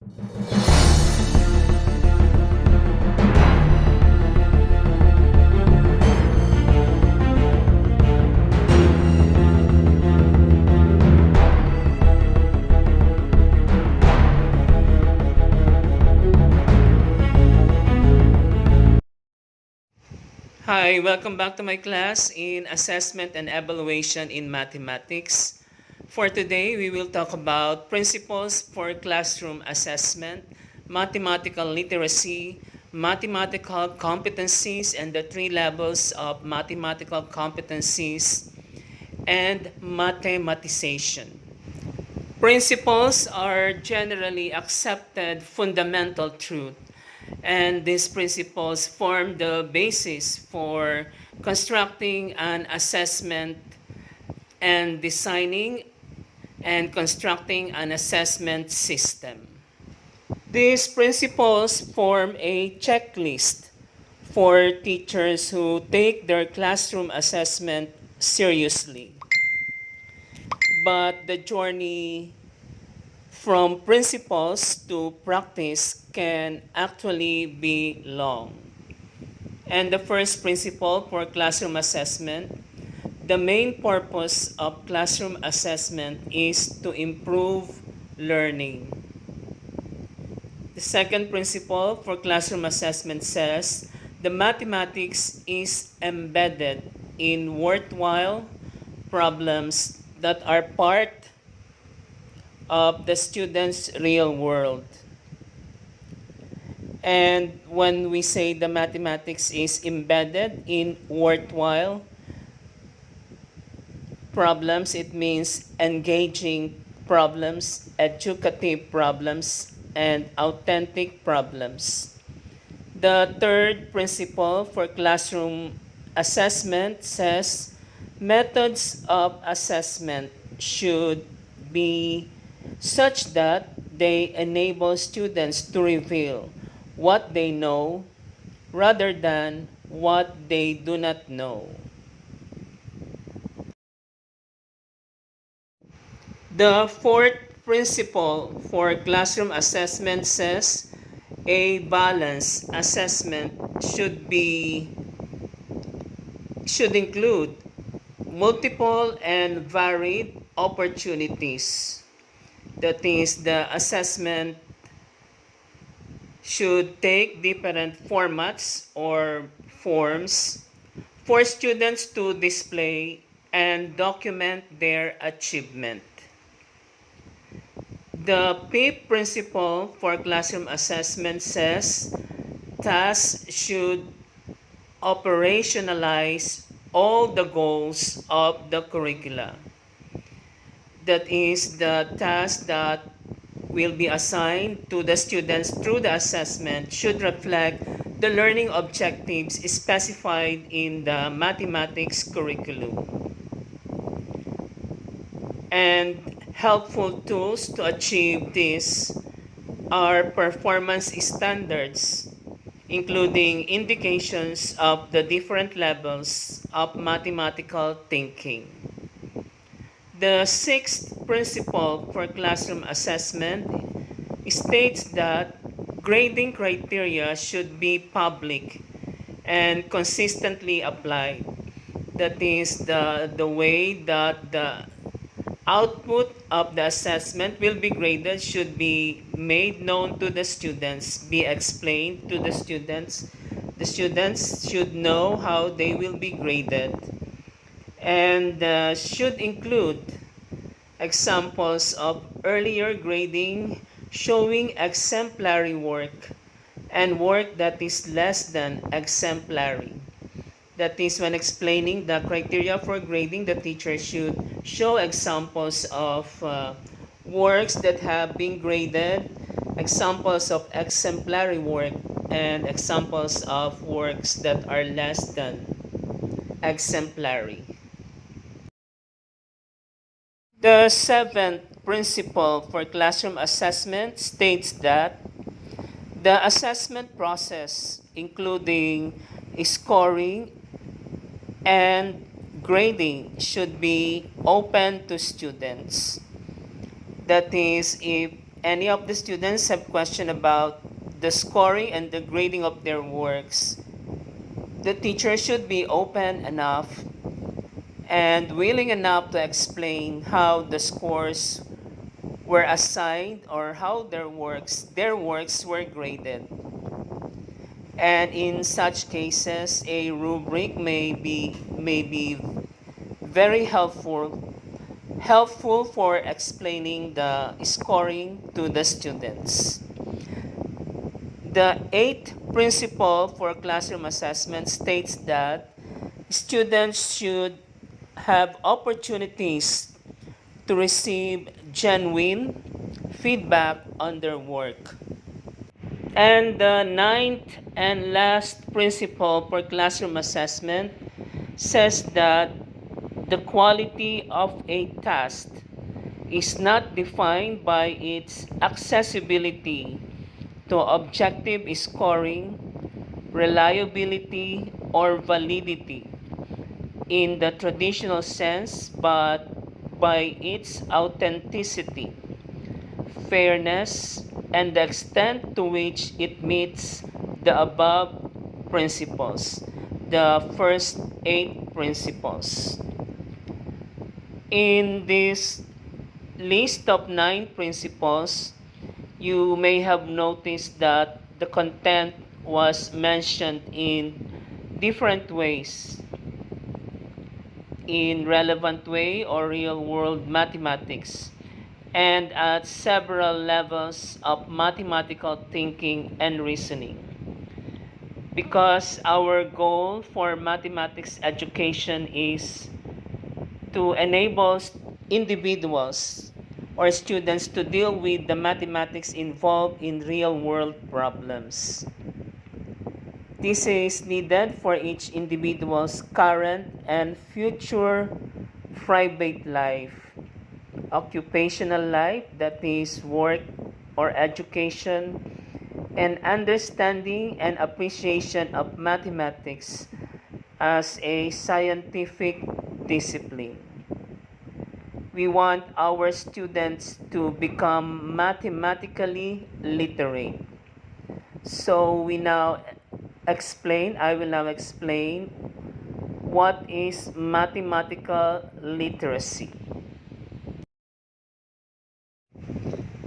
Hi, welcome back to my class in Assessment and Evaluation in Mathematics. For today, we will talk about principles for classroom assessment, mathematical literacy, mathematical competencies, and the three levels of mathematical competencies, and mathematization. Principles are generally accepted fundamental truth, and these principles form the basis for constructing an assessment and designing and constructing an assessment system. These principles form a checklist for teachers who take their classroom assessment seriously. But the journey from principles to practice can actually be long. And the first principle for classroom assessment, the main purpose of classroom assessment is to improve learning. The second principle for classroom assessment says the mathematics is embedded in worthwhile problems that are part of the student's real world. And when we say the mathematics is embedded in worthwhile problems, it means engaging problems, educative problems, and authentic problems. The third principle for classroom assessment says methods of assessment should be such that they enable students to reveal what they know rather than what they do not know. The fourth principle for classroom assessment says a balanced assessment should include multiple and varied opportunities. That is, the assessment should take different formats or forms for students to display and document their achievement. The fifth principle for classroom assessment says tasks should operationalize all the goals of the curricula. That is, the task that will be assigned to the students through the assessment should reflect the learning objectives specified in the mathematics curriculum. And helpful tools to achieve this are performance standards, including indications of the different levels of mathematical thinking. The sixth principle for classroom assessment states that grading criteria should be public and consistently applied. That is, the way that the output of the assessment will be graded should be made known to the students, be explained to the students. The students should know how they will be graded, and should include examples of earlier grading showing exemplary work and work that is less than exemplary. That is, when explaining the criteria for grading, the teacher should show examples of works that have been graded, examples of exemplary work, and examples of works that are less than exemplary. The seventh principle for classroom assessment states that the assessment process, including scoring and grading, should be open to students. That is, if any of the students have question about the scoring and the grading of their works, the teacher should be open enough and willing enough to explain how the scores were assigned or how their works were graded. And in such cases, a rubric may be very helpful for explaining the scoring to the students. The eighth principle for classroom assessment states that students should have opportunities to receive genuine feedback on their work. And the ninth and last principle for classroom assessment says that the quality of a task is not defined by its accessibility to objective scoring, reliability, or validity in the traditional sense, but by its authenticity, fairness, and the extent to which it meets the above principles, the first eight principles. In this list of nine principles, you may have noticed that the content was mentioned in different ways, in relevant way or real world mathematics, and at several levels of mathematical thinking and reasoning. Because our goal for mathematics education is to enable individuals or students to deal with the mathematics involved in real world problems. This is needed for each individual's current and future private life, occupational life, that is work or education, and understanding and appreciation of mathematics as a scientific discipline. We want our students to become mathematically literate. So I will now explain what is mathematical literacy.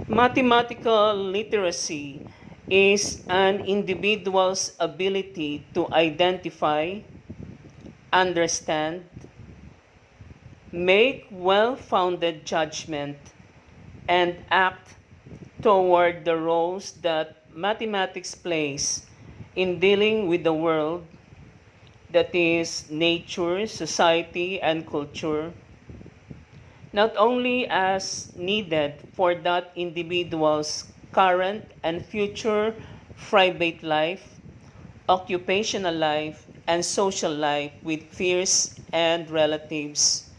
Mathematical literacy is an individual's ability to identify, understand, make well-founded judgment, and act toward the roles that mathematics plays in dealing with the world, that is, nature, society, and culture, not only as needed for that individual's current and future private life, occupational life, and social life with peers and relatives,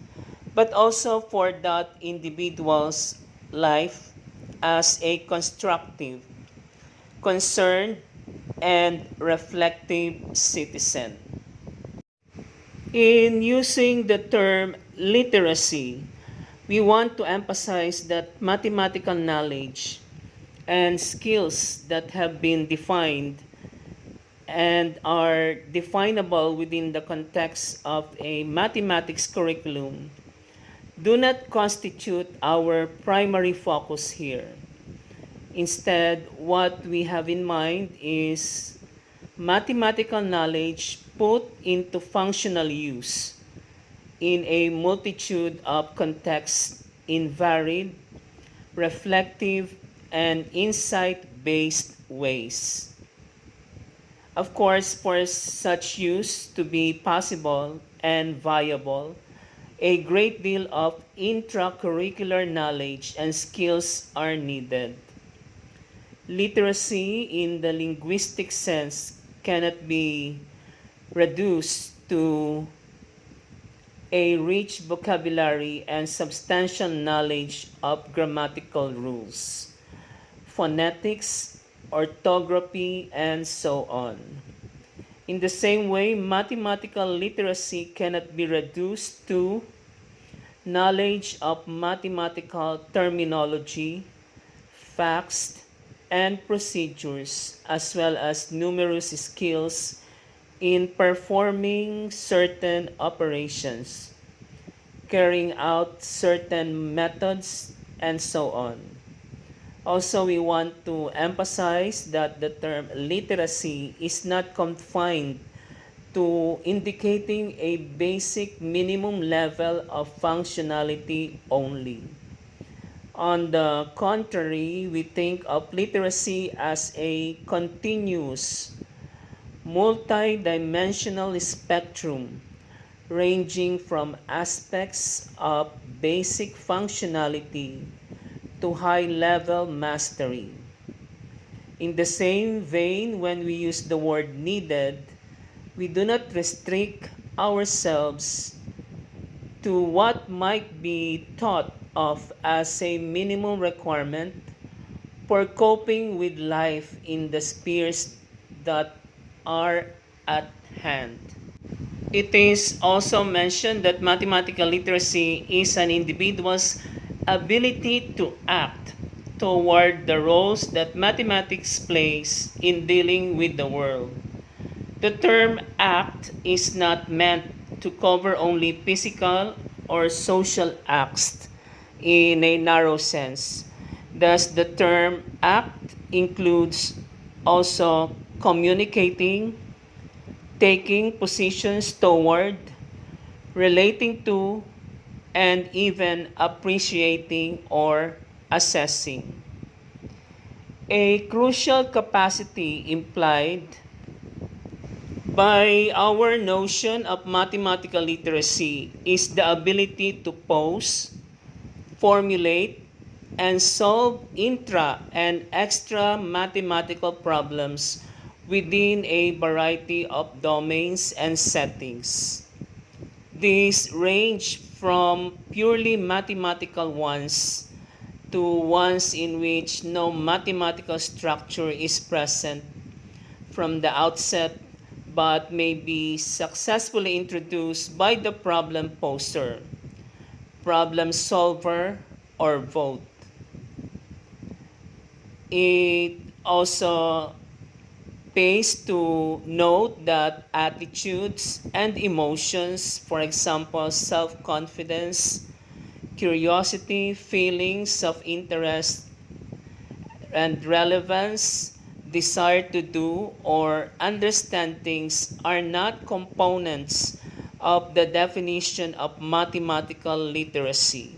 but also for that individual's life as a constructive, concerned, and reflective citizen. In using the term literacy, we want to emphasize that mathematical knowledge and skills that have been defined and are definable within the context of a mathematics curriculum do not constitute our primary focus here. Instead, what we have in mind is mathematical knowledge put into functional use in a multitude of contexts in varied, reflective, and insight-based ways. Of course, for such use to be possible and viable, a great deal of intracurricular knowledge and skills are needed. Literacy in the linguistic sense cannot be reduced to a rich vocabulary and substantial knowledge of grammatical rules, phonetics, orthography, and so on. In the same way, mathematical literacy cannot be reduced to knowledge of mathematical terminology, facts and procedures, as well as numerous skills in performing certain operations, carrying out certain methods, and so on. Also, we want to emphasize that the term literacy is not confined to indicating a basic minimum level of functionality only. On the contrary, we think of literacy as a continuous, multi-dimensional spectrum ranging from aspects of basic functionality to high-level mastery. In the same vein, when we use the word needed, we do not restrict ourselves to what might be thought of as a minimum requirement for coping with life in the spheres that are at hand. It is also mentioned that mathematical literacy is an individual's ability to act toward the roles that mathematics plays in dealing with the world. The term act is not meant to cover only physical or social acts in a narrow sense. Thus, the term act includes also communicating, taking positions toward, relating to, and even appreciating or assessing. A crucial capacity implied by our notion of mathematical literacy is the ability to pose, formulate, and solve intra and extra mathematical problems within a variety of domains and settings. These range from purely mathematical ones to ones in which no mathematical structure is present from the outset but may be successfully introduced by the problem poser, problem solver, or both. It also pays to note that attitudes and emotions, for example, self-confidence, curiosity, feelings of interest and relevance, desire to do or understand things are not components of the definition of mathematical literacy.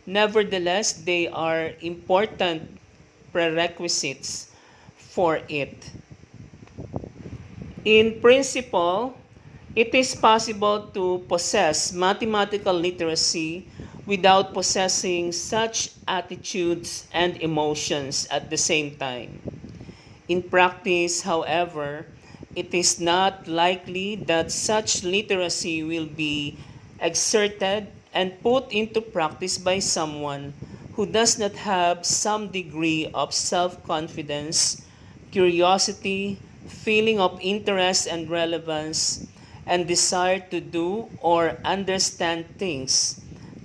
Nevertheless, they are important prerequisites for it. In principle, it is possible to possess mathematical literacy without possessing such attitudes and emotions at the same time. In practice, however, it is not likely that such literacy will be exerted and put into practice by someone who does not have some degree of self-confidence, curiosity, feeling of interest and relevance, and desire to do or understand things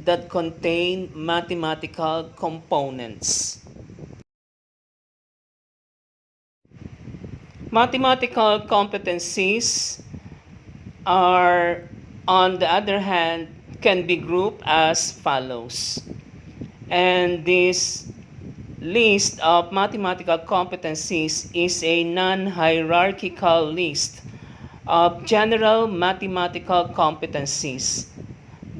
that contain mathematical components. Mathematical competencies are, on the other hand, can be grouped as follows. And this list of mathematical competencies is a non-hierarchical list of general mathematical competencies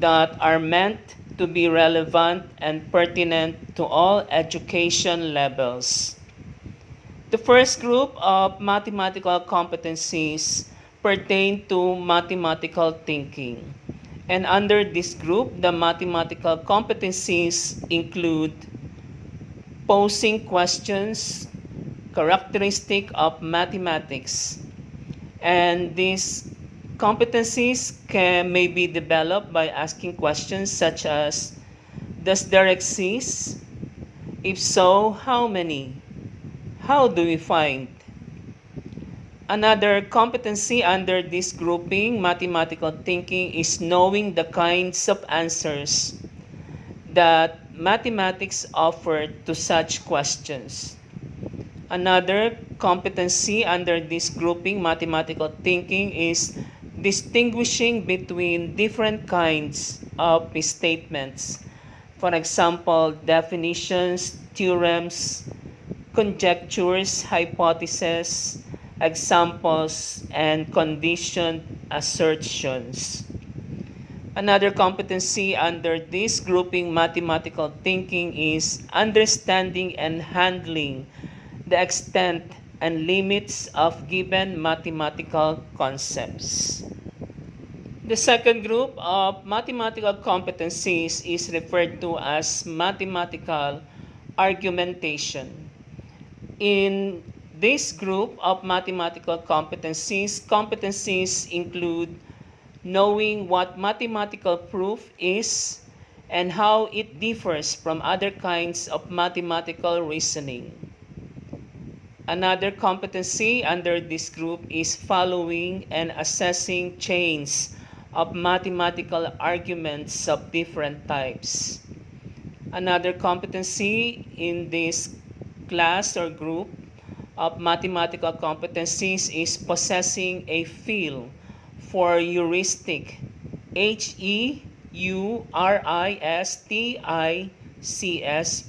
that are meant to be relevant and pertinent to all education levels. The first group of mathematical competencies pertain to mathematical thinking. And under this group, the mathematical competencies include posing questions, characteristic of mathematics. And these competencies may be developed by asking questions such as, does there exist? If so, how many? How do we find? Another competency under this grouping, mathematical thinking, is knowing the kinds of answers that mathematics offered to such questions. Another competency under this grouping, mathematical thinking, is distinguishing between different kinds of statements. For example, definitions, theorems, conjectures, hypotheses, examples, and conditioned assertions. Another competency under this grouping, mathematical thinking, is understanding and handling the extent and limits of given mathematical concepts. The second group of mathematical competencies is referred to as mathematical argumentation. In this group of mathematical competencies include knowing what mathematical proof is and how it differs from other kinds of mathematical reasoning. Another competency under this group is following and assessing chains of mathematical arguments of different types. Another competency in this class or group of mathematical competencies is possessing a feel for heuristic, heuristics,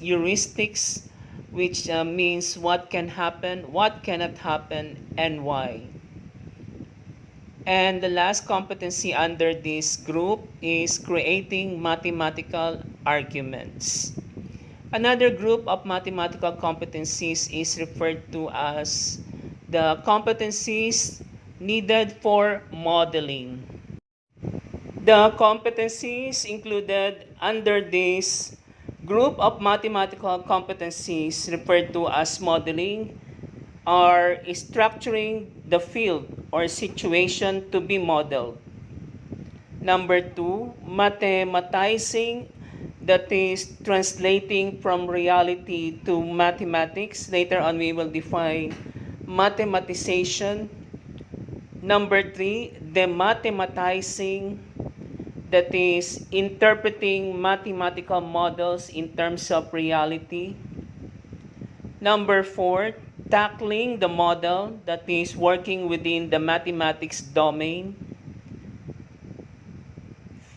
heuristics, which means what can happen, what cannot happen, and why. And the last competency under this group is creating mathematical arguments. Another group of mathematical competencies is referred to as the competencies needed for modeling. The competencies included under this group of mathematical competencies referred to as modeling are structuring the field or situation to be modeled. Number 2, mathematizing, that is translating from reality to mathematics. Later on we will define mathematization. Number 3, demathematizing, that is interpreting mathematical models in terms of reality. Number 4, tackling the model, that is working within the mathematics domain.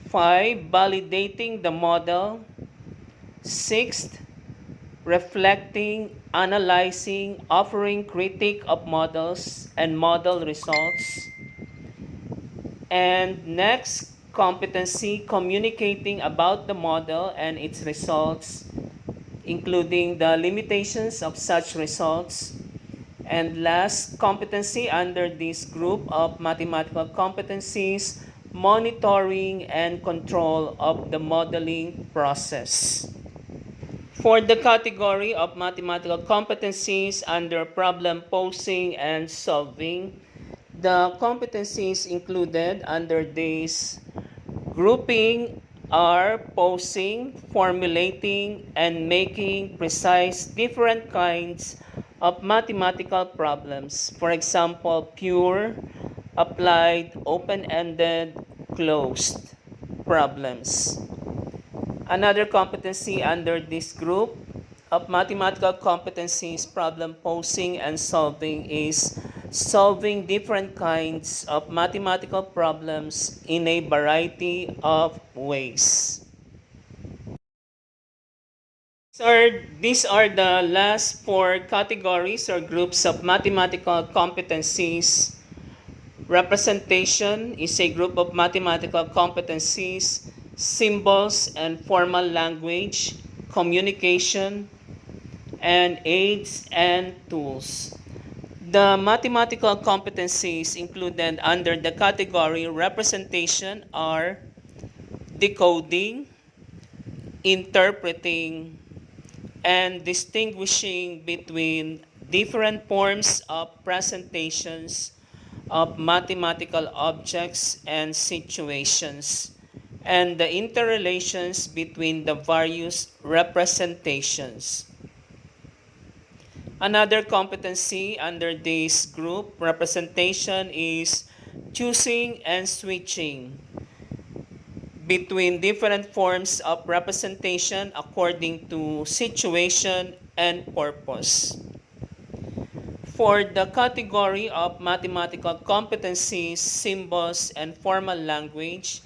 5, validating the model. 6th, reflecting, analyzing, offering critique of models and model results. And next competency, communicating about the model and its results, including the limitations of such results. And last competency under this group of mathematical competencies, monitoring and control of the modeling process. For the category of mathematical competencies under problem posing and solving, the competencies included under this grouping are posing, formulating, and making precise different kinds of mathematical problems. For example, pure, applied, open-ended, closed problems. Another competency under this group of mathematical competencies, problem posing and solving, is solving different kinds of mathematical problems in a variety of ways. These are the last four categories or groups of mathematical competencies. Representation is a group of mathematical competencies, symbols and formal language, communication, and aids and tools. The mathematical competencies included under the category representation are decoding, interpreting, and distinguishing between different forms of presentations of mathematical objects and situations, and the interrelations between the various representations. Another competency under this group representation is choosing and switching. between different forms of representation according to situation and purpose. For the category of mathematical competencies, symbols, and formal language,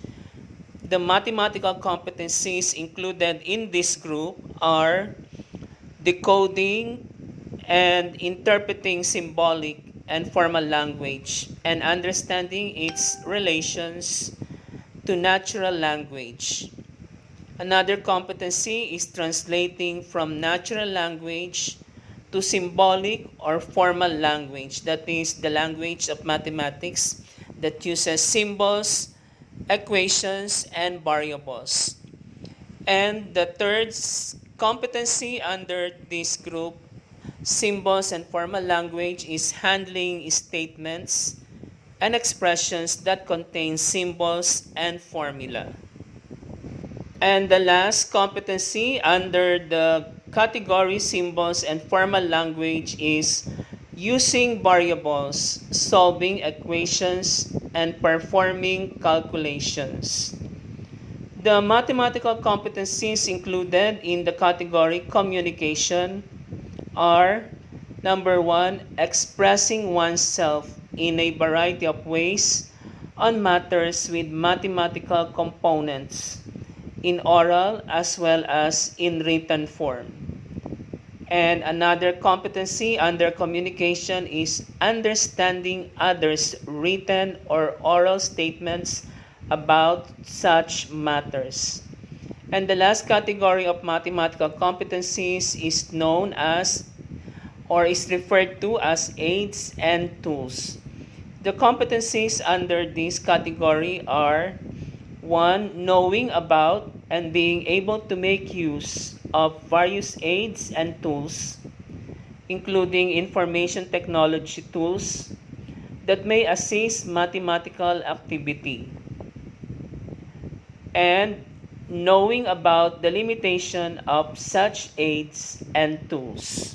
the mathematical competencies included in this group are decoding and interpreting symbolic and formal language and understanding its relations to natural language. Another competency is translating from natural language to symbolic or formal language, that is, the language of mathematics that uses symbols, equations, and variables. And the third competency under this group, symbols and formal language, is handling statements and expressions that contain symbols and formula. And the last competency under the category symbols and formal language is using variables, solving equations, and performing calculations. The mathematical competencies included in the category communication are: number one, expressing oneself in a variety of ways on matters with mathematical components, in oral as well as in written form. And another competency under communication is understanding others' written or oral statements about such matters. And the last category of mathematical competencies is known as, or is referred to as, aids and tools. The competencies under this category are: one, knowing about and being able to make use of various aids and tools, including information technology tools that may assist mathematical activity, and knowing about the limitation of such aids and tools.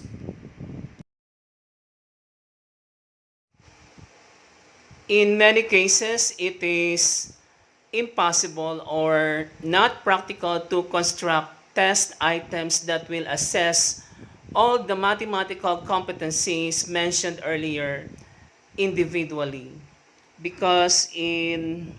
In many cases, it is impossible or not practical to construct test items that will assess all the mathematical competencies mentioned earlier individually. Because in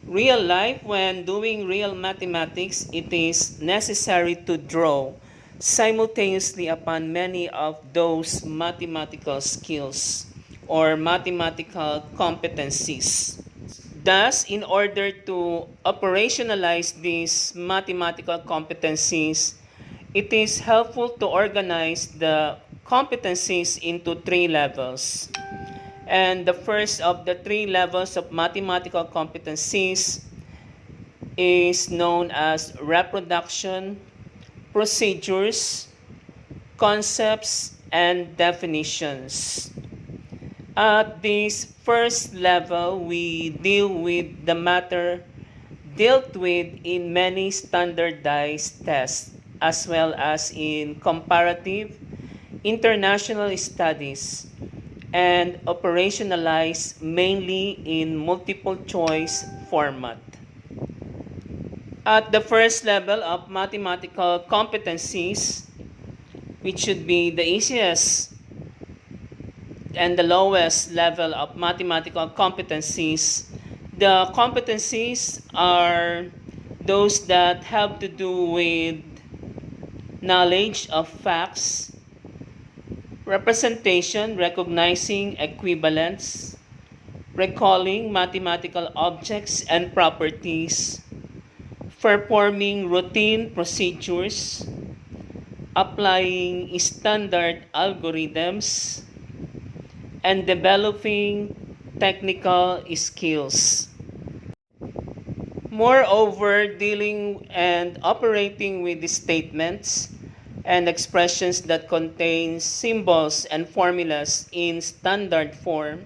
real life, when doing real mathematics, it is necessary to draw simultaneously upon many of those mathematical skills or mathematical competencies. Thus, in order to operationalize these mathematical competencies, it is helpful to organize the competencies into three levels. And the first of the three levels of mathematical competencies is known as reproduction, procedures, concepts, and definitions. At this first level, we deal with the matter dealt with in many standardized tests, as well as in comparative, international studies, and operationalized mainly in multiple choice format. At the first level of mathematical competencies, which should be the easiest and the lowest level of mathematical competencies, the competencies are those that have to do with knowledge of facts, representation, recognizing equivalence, recalling mathematical objects and properties, performing routine procedures, applying standard algorithms, and developing technical skills. Moreover, dealing and operating with the statements and expressions that contain symbols and formulas in standard form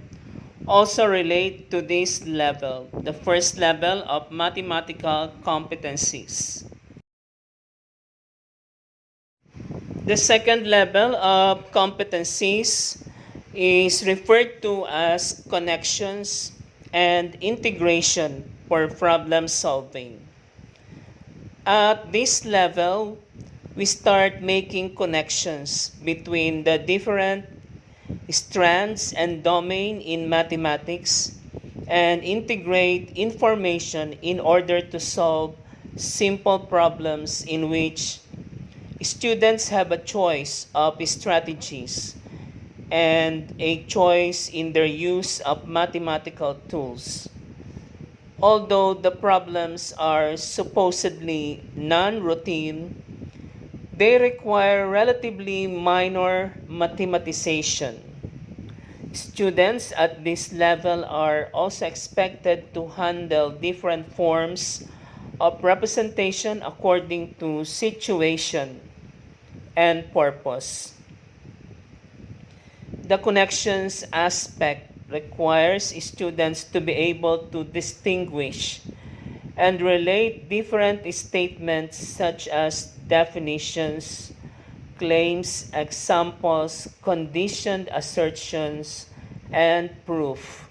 also relate to this level, the first level of mathematical competencies. The second level of competencies is referred to as connections and integration. for problem solving. At this level, we start making connections between the different strands and domain in mathematics and integrate information in order to solve simple problems in which students have a choice of strategies and a choice in their use of mathematical tools. Although the problems are supposedly non-routine, they require relatively minor mathematization. Students at this level are also expected to handle different forms of representation according to situation and purpose. The connections aspect requires students to be able to distinguish and relate different statements such as definitions, claims, examples, conditioned assertions, and proof.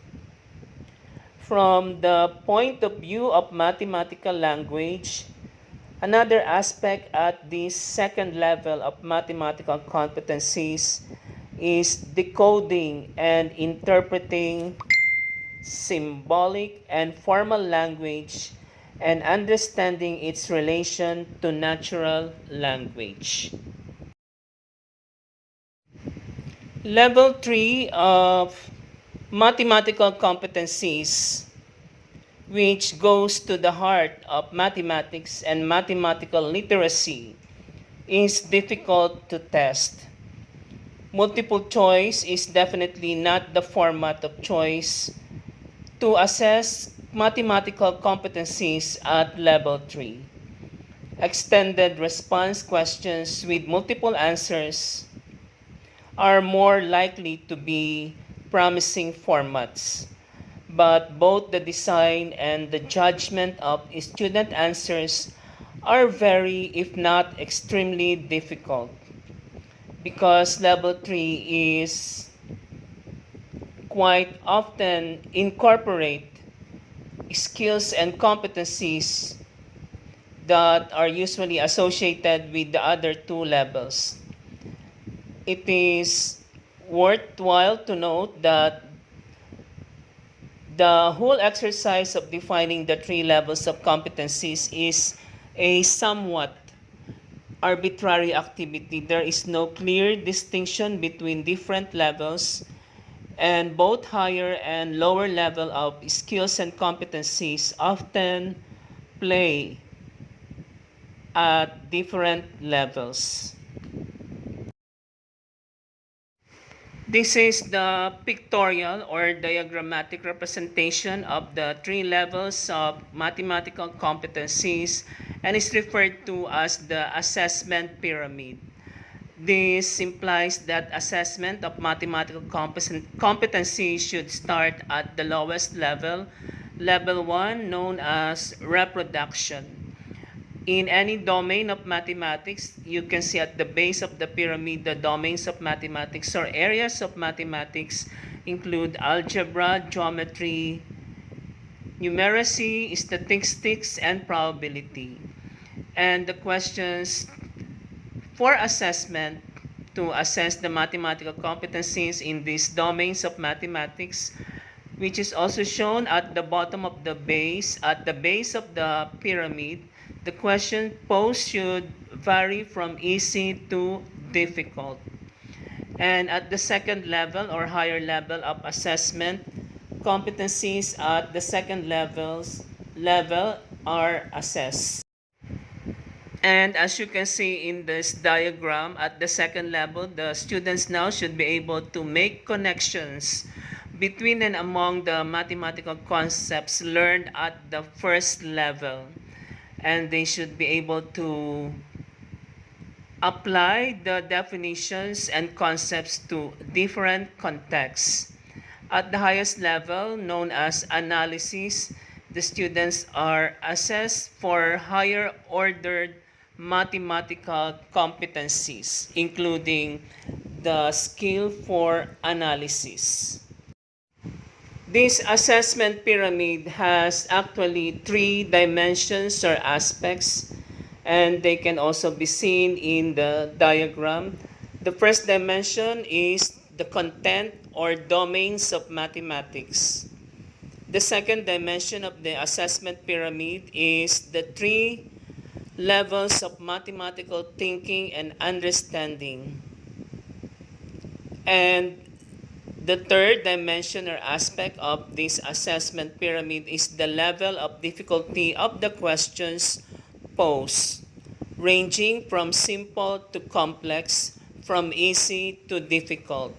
From the point of view of mathematical language, another aspect at this second level of mathematical competencies is decoding and interpreting symbolic and formal language and understanding its relation to natural language. Level 3 of mathematical competencies, which goes to the heart of mathematics and mathematical literacy, is difficult to test. Multiple choice is definitely not the format of choice to assess mathematical competencies at level 3. Extended response questions with multiple answers are more likely to be promising formats, but both the design and the judgment of student answers are very, if not extremely difficult, because level 3 is quite often incorporate skills and competencies that are usually associated with the other two levels. It is worthwhile to note that the whole exercise of defining the three levels of competencies is a somewhat arbitrary activity. There is no clear distinction between different levels, and both higher and lower level of skills and competencies often play at different levels. This is the pictorial or diagrammatic representation of the three levels of mathematical competencies and is referred to as the assessment pyramid. This implies that assessment of mathematical competency should start at the lowest level, level 1, known as reproduction. In any domain of mathematics, you can see at the base of the pyramid the domains of mathematics or areas of mathematics include algebra, geometry, numeracy, statistics, and probability. And the questions for assessment to assess the mathematical competencies in these domains of mathematics, which is also shown at the bottom of the base, at the base of the pyramid, the question posed should vary from easy to difficult. And at the second level or higher level of assessment, competencies at the second level are assessed. And as you can see in this diagram, at the second level, the students now should be able to make connections between and among the mathematical concepts learned at the first level. And they should be able to apply the definitions and concepts to different contexts. At the highest level, known as analysis, the students are assessed for higher ordered mathematical competencies, including the skill for analysis. This assessment pyramid has actually three dimensions or aspects, and they can also be seen in the diagram. The first dimension is the content or domains of mathematics. The second dimension of the assessment pyramid is the three levels of mathematical thinking and understanding. And the third dimension or aspect of this assessment pyramid is the level of difficulty of the questions posed, ranging from simple to complex, from easy to difficult.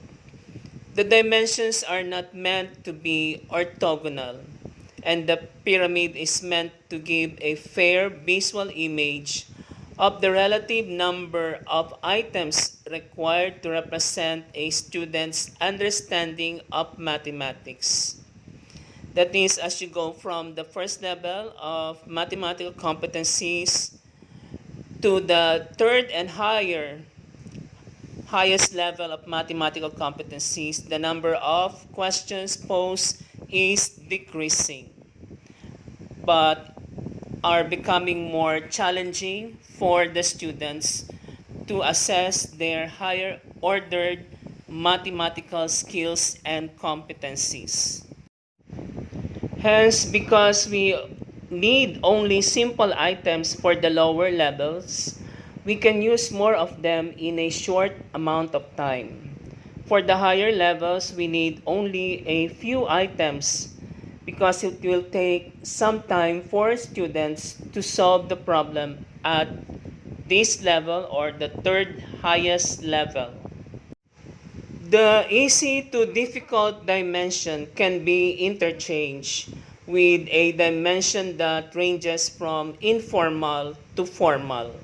The dimensions are not meant to be orthogonal, and the pyramid is meant to give a fair visual image of the relative number of items required to represent a student's understanding of mathematics. That is, as you go from the first level of mathematical competencies to the third and highest level of mathematical competencies, the number of questions posed is decreasing, but are becoming more challenging for the students to assess their higher ordered mathematical skills and competencies. Hence, because we need only simple items for the lower levels, we can use more of them in a short amount of time. For the higher levels, we need only a few items because it will take some time for students to solve the problem at this level or the third highest level. The easy to difficult dimension can be interchanged with a dimension that ranges from informal to formal.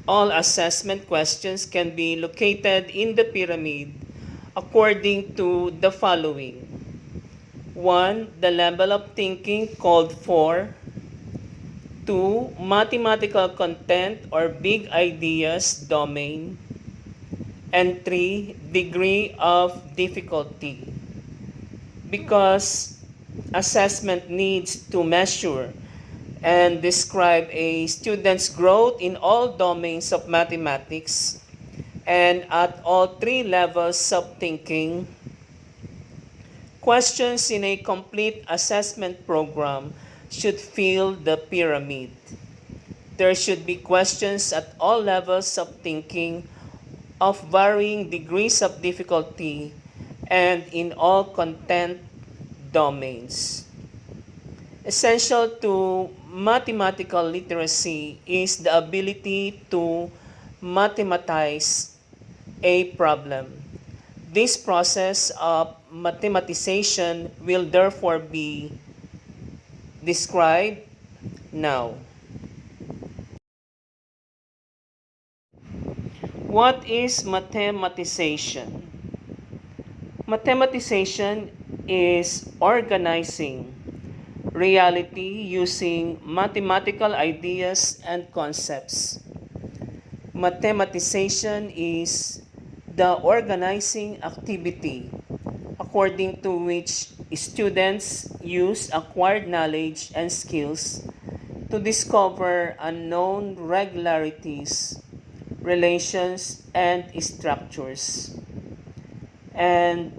All assessment questions can be located in the pyramid according to the following. 1. The level of thinking called for. 2. Mathematical content or big ideas domain. And 3. Degree of difficulty. Because assessment needs to measure and describe a student's growth in all domains of mathematics and at all three levels of thinking, questions in a complete assessment program should fill the pyramid. There should be questions at all levels of thinking of varying degrees of difficulty and in all content domains. Essential to mathematical literacy is the ability to mathematize a problem. This process of mathematization will therefore be described now. What is mathematization? Mathematization is organizing reality using mathematical ideas and concepts. Mathematization is the organizing activity according to which students use acquired knowledge and skills to discover unknown regularities, relations, and structures. And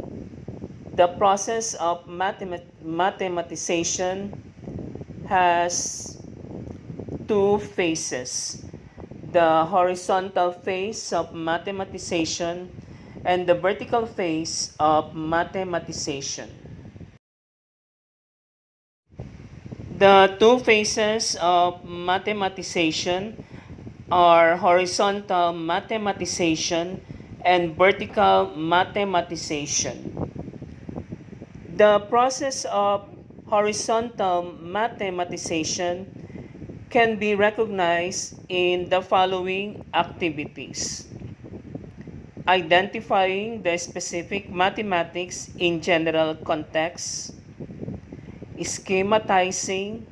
the process of mathematization has two phases: the horizontal phase of mathematization and the vertical phase of mathematization. The two phases of mathematization are horizontal mathematization and vertical mathematization. The process of horizontal mathematization can be recognized in the following activities: identifying the specific mathematics in general context, schematizing,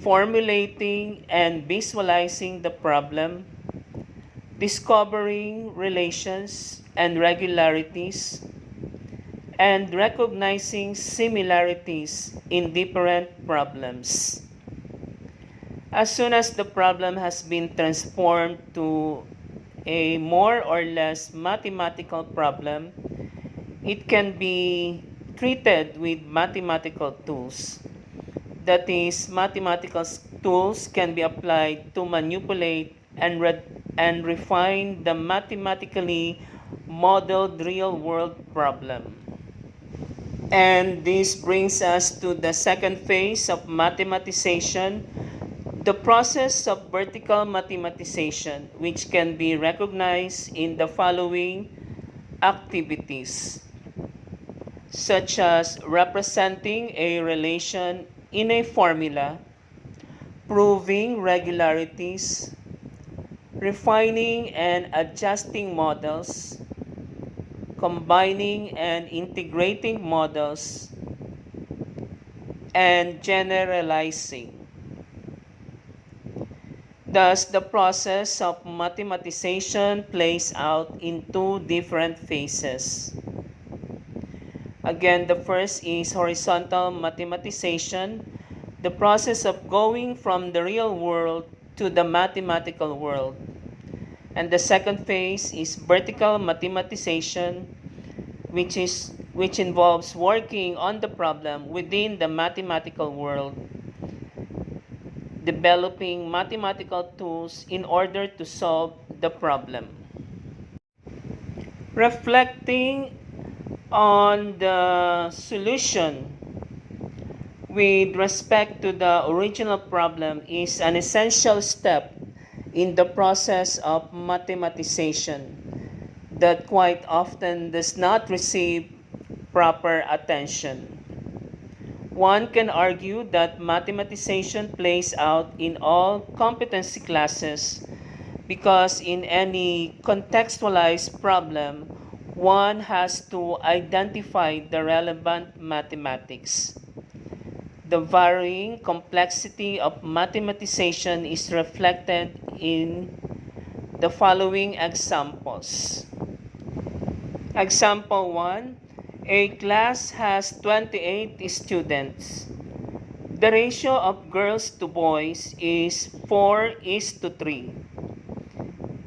formulating and visualizing the problem, discovering relations and regularities, and recognizing similarities in different problems. As soon as the problem has been transformed to a more or less mathematical problem, it can be treated with mathematical tools. That is, mathematical tools can be applied to manipulate and refine the mathematically modeled real-world problem. And this brings us to the second phase of mathematization, the process of vertical mathematization, which can be recognized in the following activities, such as representing a relation in a formula, proving regularities, refining and adjusting models, combining and integrating models, and generalizing. Thus, the process of mathematization plays out in two different phases. Again, the first is horizontal mathematization, the process of going from the real world to the mathematical world. And the second phase is vertical mathematization, which involves working on the problem within the mathematical world, developing mathematical tools in order to solve the problem. Reflecting on the solution with respect to the original problem is an essential step in the process of mathematization that quite often does not receive proper attention. One can argue that mathematization plays out in all competency classes because in any contextualized problem, one has to identify the relevant mathematics. The varying complexity of mathematization is reflected in the following examples. Example 1. A class has 28 students. The ratio of girls to boys is 4:3.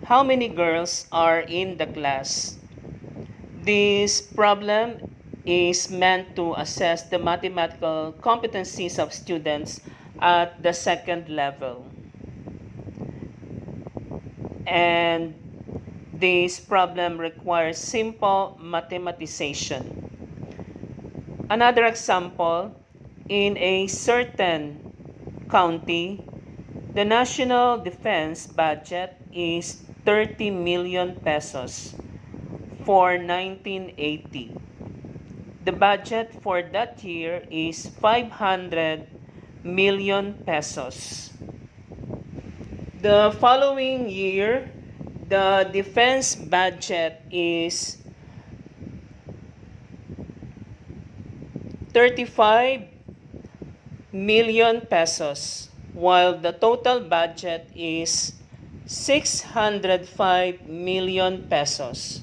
How many girls are in the class? This problem is meant to assess the mathematical competencies of students at the second level. And this problem requires simple mathematization. Another example, in a certain county, the national defense budget is 30 million pesos for 1980. The budget for that year is 500 million pesos. The following year, the defense budget is 35 million pesos, while the total budget is 605 million pesos.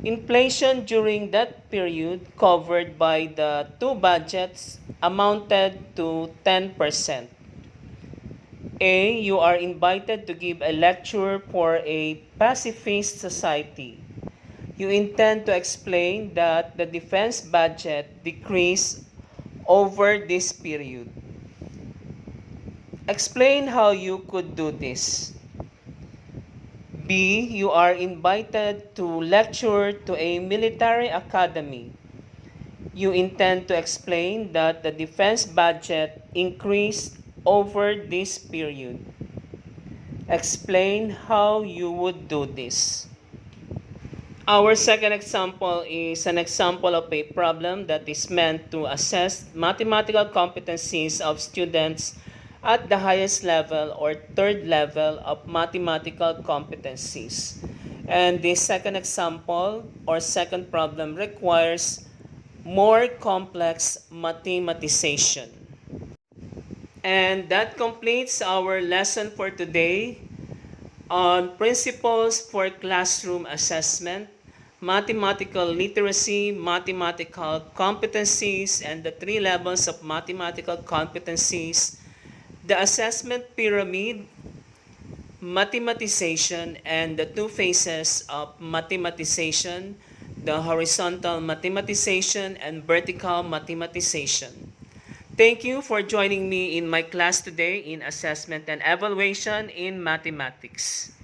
Inflation during that period covered by the two budgets amounted to 10%. A. You are invited to give a lecture for a pacifist society. You intend to explain that the defense budget decreased over this period. Explain how you could do this. B. You are invited to lecture to a military academy. You intend to explain that the defense budget increased over this period. Explain how you would do this. Our second example is an example of a problem that is meant to assess mathematical competencies of students at the highest level or third level of mathematical competencies. And the second example or second problem requires more complex mathematization. And that completes our lesson for today on principles for classroom assessment, mathematical literacy, mathematical competencies, and the three levels of mathematical competencies, the assessment pyramid, mathematization, and the two phases of mathematization, the horizontal mathematization and vertical mathematization. Thank you for joining me in my class today in assessment and evaluation in mathematics.